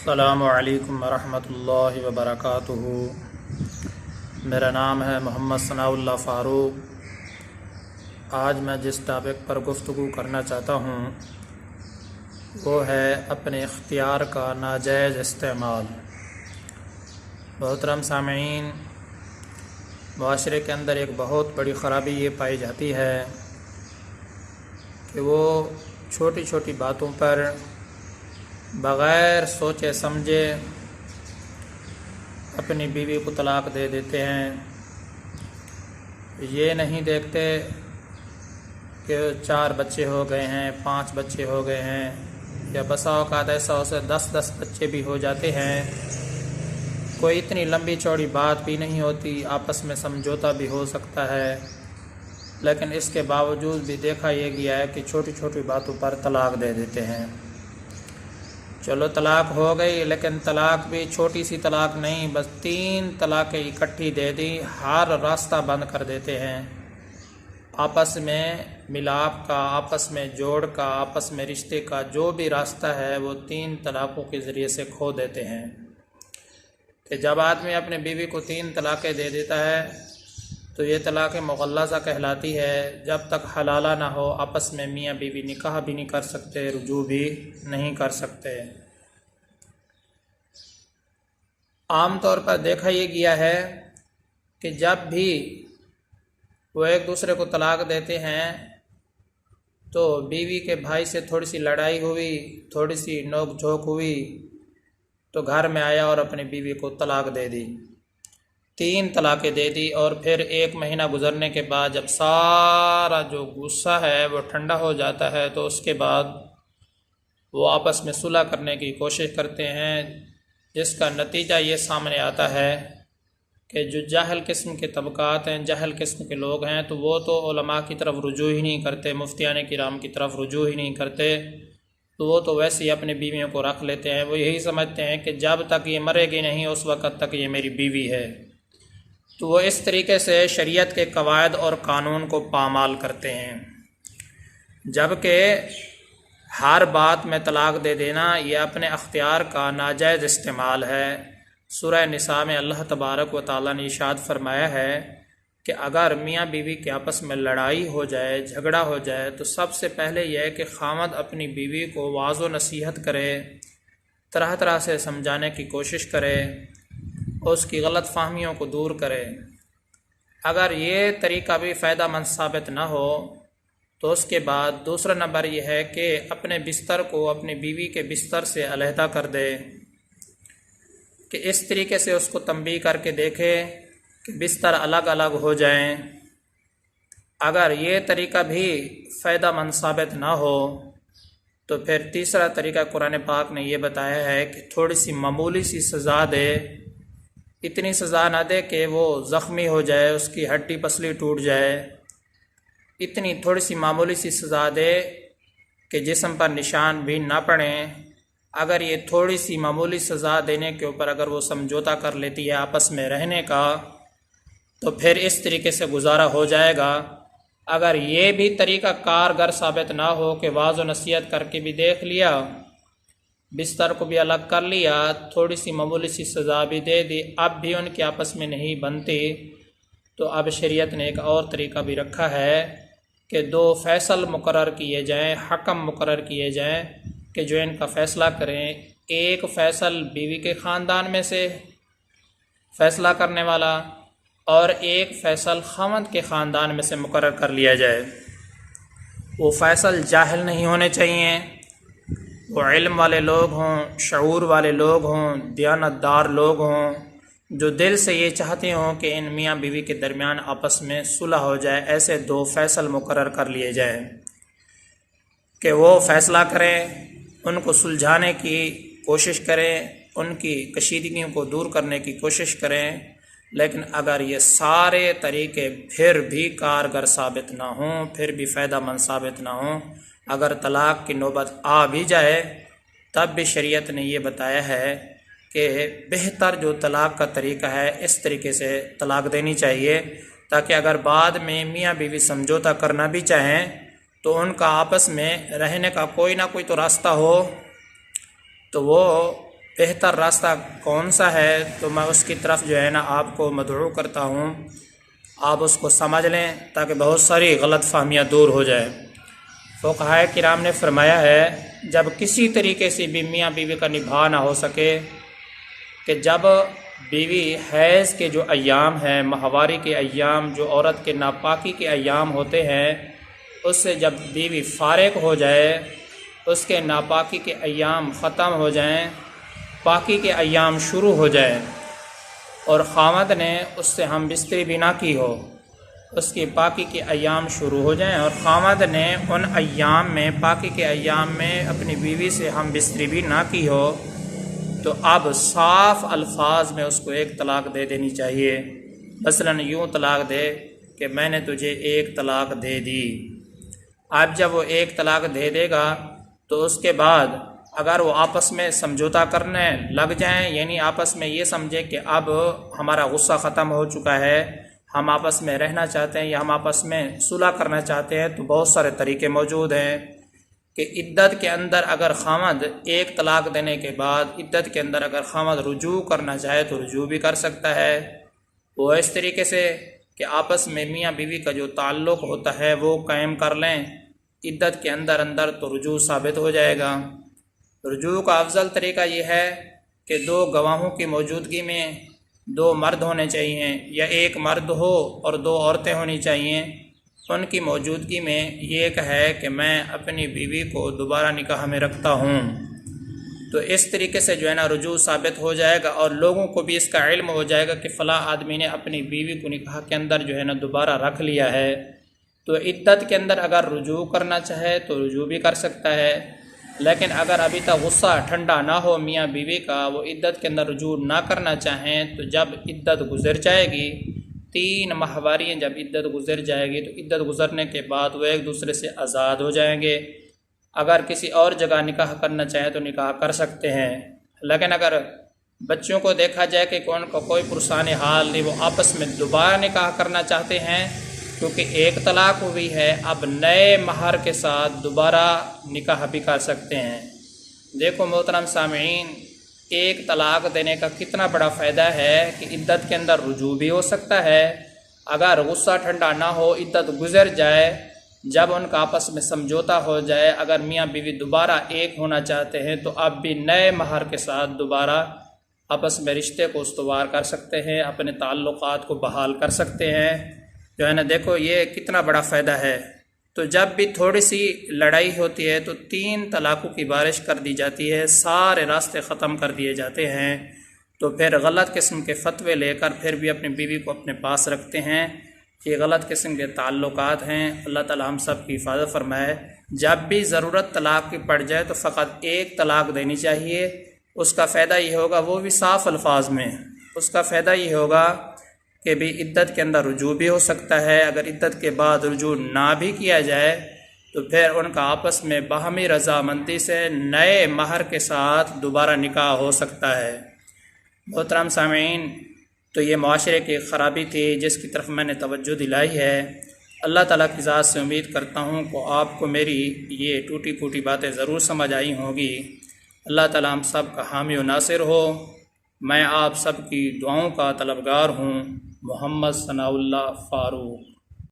السلام علیکم ورحمۃ اللہ وبرکاتہ۔ میرا نام ہے محمد ثناء اللہ فاروق۔ آج میں جس ٹاپک پر گفتگو کرنا چاہتا ہوں وہ ہے اپنے اختیار کا ناجائز استعمال۔ محترم سامعین، معاشرے کے اندر ایک بہت بڑی خرابی یہ پائی جاتی ہے کہ وہ چھوٹی چھوٹی باتوں پر بغیر سوچے سمجھے اپنی بیوی کو طلاق دے دیتے ہیں۔ یہ نہیں دیکھتے کہ 4 بچے ہو گئے ہیں، 5 بچے ہو گئے ہیں، یا بسا اوقات ایسا ہو سے 10 بچے بھی ہو جاتے ہیں۔ کوئی اتنی لمبی چوڑی بات بھی نہیں ہوتی، آپس میں سمجھوتا بھی ہو سکتا ہے، لیکن اس کے باوجود بھی دیکھا یہ گیا ہے کہ چھوٹی چھوٹی باتوں پر طلاق دے دیتے ہیں۔ چلو طلاق ہو گئی، لیکن طلاق بھی چھوٹی سی طلاق نہیں، بس 3 طلاقیں اکٹھی دے دی، ہر راستہ بند کر دیتے ہیں۔ آپس میں ملاپ کا، آپس میں جوڑ کا، آپس میں رشتے کا جو بھی راستہ ہے وہ 3 طلاقوں کے ذریعے سے کھو دیتے ہیں۔ کہ جب آدمی اپنے بیوی کو 3 طلاقیں دے دیتا ہے تو یہ طلاق مغلظہ کہلاتی ہے۔ جب تک حلالہ نہ ہو آپس میں میاں بیوی نکاح بھی نہیں کر سکتے، رجوع بھی نہیں کر سکتے۔ عام طور پر دیکھا یہ گیا ہے کہ جب بھی وہ ایک دوسرے کو طلاق دیتے ہیں تو بیوی کے بھائی سے تھوڑی سی لڑائی ہوئی، تھوڑی سی نوک جھوک ہوئی تو گھر میں آیا اور اپنی بیوی کو طلاق دے دی، 3 طلاقیں دے دی، اور پھر 1 مہینہ گزرنے کے بعد جب سارا جو غصہ ہے وہ ٹھنڈا ہو جاتا ہے تو اس کے بعد وہ آپس میں صلح کرنے کی کوشش کرتے ہیں، جس کا نتیجہ یہ سامنے آتا ہے کہ جو جاہل قسم کے طبقات ہیں، جاہل قسم کے لوگ ہیں، تو وہ تو علماء کی طرف رجوع ہی نہیں کرتے، مفتیان کرام کی طرف رجوع ہی نہیں کرتے، تو وہ تو ویسے ہی اپنی بیویوں کو رکھ لیتے ہیں۔ وہ یہی سمجھتے ہیں کہ جب تک یہ مرے گی نہیں اس وقت تک یہ میری بیوی ہے، تو وہ اس طریقے سے شریعت کے قواعد اور قانون کو پامال کرتے ہیں۔ جبکہ ہر بات میں طلاق دے دینا یہ اپنے اختیار کا ناجائز استعمال ہے۔ سورہ نساء میں اللہ تبارک و تعالیٰ نے ارشاد فرمایا ہے کہ اگر میاں بیوی کے آپس میں لڑائی ہو جائے، جھگڑا ہو جائے، تو سب سے پہلے یہ ہے کہ خاوند اپنی بیوی کو واعظ و نصیحت کرے، طرح طرح سے سمجھانے کی کوشش کرے، اس کی غلط فہمیوں کو دور کرے۔ اگر یہ طریقہ بھی فائدہ مند ثابت نہ ہو تو اس کے بعد دوسرا نمبر یہ ہے کہ اپنے بستر کو اپنی بیوی کے بستر سے علیحدہ کر دے، کہ اس طریقے سے اس کو تنبیہ کر کے دیکھے کہ بستر الگ الگ ہو جائیں۔ اگر یہ طریقہ بھی فائدہ مند ثابت نہ ہو تو پھر تیسرا طریقہ قرآن پاک نے یہ بتایا ہے کہ تھوڑی سی معمولی سی سزا دے، اتنی سزا نہ دے کہ وہ زخمی ہو جائے، اس کی ہڈی پسلی ٹوٹ جائے، اتنی تھوڑی سی معمولی سی سزا دے کہ جسم پر نشان بھی نہ پڑیں۔ اگر یہ تھوڑی سی معمولی سزا دینے کے اوپر اگر وہ سمجھوتا کر لیتی ہے آپس میں رہنے کا تو پھر اس طریقے سے گزارا ہو جائے گا۔ اگر یہ بھی طریقہ کارگر ثابت نہ ہو کہ واعظ و نصیحت کر کے بھی دیکھ لیا، بستر کو بھی الگ کر لیا، تھوڑی سی معمولی سی سزا بھی دے دی، اب بھی ان کے آپس میں نہیں بنتی، تو اب شریعت نے ایک اور طریقہ بھی رکھا ہے کہ 2 فیصل مقرر کیے جائیں، حکم مقرر کیے جائیں کہ جو ان کا فیصلہ کریں۔ ایک فیصل بیوی کے خاندان میں سے فیصلہ کرنے والا اور ایک فیصل خاوند کے خاندان میں سے مقرر کر لیا جائے۔ وہ فیصل جاہل نہیں ہونے چاہیے، وہ علم والے لوگ ہوں، شعور والے لوگ ہوں، دیانت دار لوگ ہوں، جو دل سے یہ چاہتے ہوں کہ ان میاں بیوی کے درمیان آپس میں صلح ہو جائے۔ ایسے 2 فیصل مقرر کر لیے جائیں کہ وہ فیصلہ کریں، ان کو سلجھانے کی کوشش کریں، ان کی کشیدگیوں کو دور کرنے کی کوشش کریں۔ لیکن اگر یہ سارے طریقے پھر بھی کارگر ثابت نہ ہوں، پھر بھی فائدہ مند ثابت نہ ہوں، اگر طلاق کی نوبت آ بھی جائے تب بھی شریعت نے یہ بتایا ہے کہ بہتر جو طلاق کا طریقہ ہے اس طریقے سے طلاق دینی چاہیے، تاکہ اگر بعد میں میاں بیوی سمجھوتا کرنا بھی چاہیں تو ان کا آپس میں رہنے کا کوئی نہ کوئی تو راستہ ہو، تو وہ بہتر راستہ کون سا ہے تو میں اس کی طرف جو ہے نا آپ کو مدعو کرتا ہوں، آپ اس کو سمجھ لیں تاکہ بہت ساری غلط فہمیاں دور ہو جائے۔ فقہاء کرام نے فرمایا ہے جب کسی طریقے سے بھی میاں بیوی کا نبھا نہ ہو سکے، کہ جب بیوی حیض کے جو ایام ہیں، ماہواری کے ایام، جو عورت کے ناپاکی کے ایام ہوتے ہیں، اس سے جب بیوی فارغ ہو جائے، اس کے ناپاکی کے ایام ختم ہو جائیں، پاکی کے ایام شروع ہو جائیں، اور خاوند نے اس سے ہم بستری بھی نہ کی ہو، اس کی پاکی کے ایام شروع ہو جائیں اور خاوند نے ان ایام میں، پاکی کے ایام میں اپنی بیوی سے ہم بستری بھی نہ کی ہو، تو اب صاف الفاظ میں اس کو ایک طلاق دے دینی چاہیے۔ مثلاً یوں طلاق دے کہ میں نے تجھے ایک طلاق دے دی۔ اب جب وہ ایک طلاق دے دے گا تو اس کے بعد اگر وہ آپس میں سمجھوتا کرنے لگ جائیں، یعنی آپس میں یہ سمجھے کہ اب ہمارا غصہ ختم ہو چکا ہے، ہم آپس میں رہنا چاہتے ہیں یا ہم آپس میں صلح کرنا چاہتے ہیں، تو بہت سارے طریقے موجود ہیں کہ عدت کے اندر اگر خاوند ایک طلاق دینے کے بعد عدت کے اندر اگر خاوند رجوع کرنا چاہے تو رجوع بھی کر سکتا ہے۔ وہ اس طریقے سے کہ آپس میں میاں بیوی کا جو تعلق ہوتا ہے وہ قائم کر لیں عدت کے اندر تو رجوع ثابت ہو جائے گا۔ رجوع کا افضل طریقہ یہ ہے کہ دو گواہوں کی موجودگی میں، دو مرد ہونے چاہیے یا ایک مرد ہو اور دو عورتیں ہونی چاہیے، ان کی موجودگی میں یہ کہے کہ میں اپنی بیوی کو دوبارہ نکاح میں رکھتا ہوں، تو اس طریقے سے جو ہے نا رجوع ثابت ہو جائے گا اور لوگوں کو بھی اس کا علم ہو جائے گا کہ فلاں آدمی نے اپنی بیوی کو نکاح کے اندر جو ہے نا دوبارہ رکھ لیا ہے۔ تو عدت کے اندر اگر رجوع کرنا چاہے تو رجوع بھی کر سکتا ہے، لیکن اگر ابھی تک غصہ ٹھنڈا نہ ہو میاں بیوی کا، وہ عدت کے اندر رجوع نہ کرنا چاہیں، تو جب عدت گزر جائے گی، 3 ماہواریاں جب عدت گزر جائے گی تو عدت گزرنے کے بعد وہ ایک دوسرے سے آزاد ہو جائیں گے۔ اگر کسی اور جگہ نکاح کرنا چاہیں تو نکاح کر سکتے ہیں، لیکن اگر بچوں کو دیکھا جائے کہ ان کو کوئی پرسان حال نہیں، وہ آپس میں دوبارہ نکاح کرنا چاہتے ہیں کیونکہ ایک طلاق ہوئی ہے، اب نئے مہر کے ساتھ دوبارہ نکاح بھی کر سکتے ہیں۔ دیکھو محترم سامعین، ایک طلاق دینے کا کتنا بڑا فائدہ ہے کہ عدت کے اندر رجوع بھی ہو سکتا ہے۔ اگر غصہ ٹھنڈا نہ ہو، عدت گزر جائے، جب ان کا آپس میں سمجھوتا ہو جائے، اگر میاں بیوی دوبارہ ایک ہونا چاہتے ہیں تو اب بھی نئے مہر کے ساتھ دوبارہ آپس میں رشتے کو استوار کر سکتے ہیں، اپنے تعلقات کو بحال کر سکتے ہیں، جو ہے نا۔ دیکھو یہ کتنا بڑا فائدہ ہے۔ تو جب بھی تھوڑی سی لڑائی ہوتی ہے تو 3 طلاقوں کی بارش کر دی جاتی ہے، سارے راستے ختم کر دیے جاتے ہیں، تو پھر غلط قسم کے فتوے لے کر پھر بھی اپنی بیوی کو اپنے پاس رکھتے ہیں، یہ غلط قسم کے تعلقات ہیں۔ اللہ تعالی ہم سب کی حفاظت فرمائے۔ جب بھی ضرورت طلاق کی پڑ جائے تو فقط ایک طلاق دینی چاہیے، اس کا فائدہ یہ ہوگا، وہ بھی صاف الفاظ میں، اس کا فائدہ یہ ہوگا کہ بھی عدت کے اندر رجوع بھی ہو سکتا ہے۔ اگر عدت کے بعد رجوع نہ بھی کیا جائے تو پھر ان کا آپس میں باہمی رضامندی سے نئے مہر کے ساتھ دوبارہ نکاح ہو سکتا ہے۔ محترم سامعین، تو یہ معاشرے کی خرابی تھی جس کی طرف میں نے توجہ دلائی ہے۔ اللہ تعالیٰ کی ذات سے امید کرتا ہوں کہ آپ کو میری یہ ٹوٹی پھوٹی باتیں ضرور سمجھ آئی ہوں گی۔ اللہ تعالیٰ ہم سب کا حامی و ناصر ہو۔ میں آپ سب کی دعاؤں کا طلبگار ہوں۔ محمد ثناء اللہ فاروق۔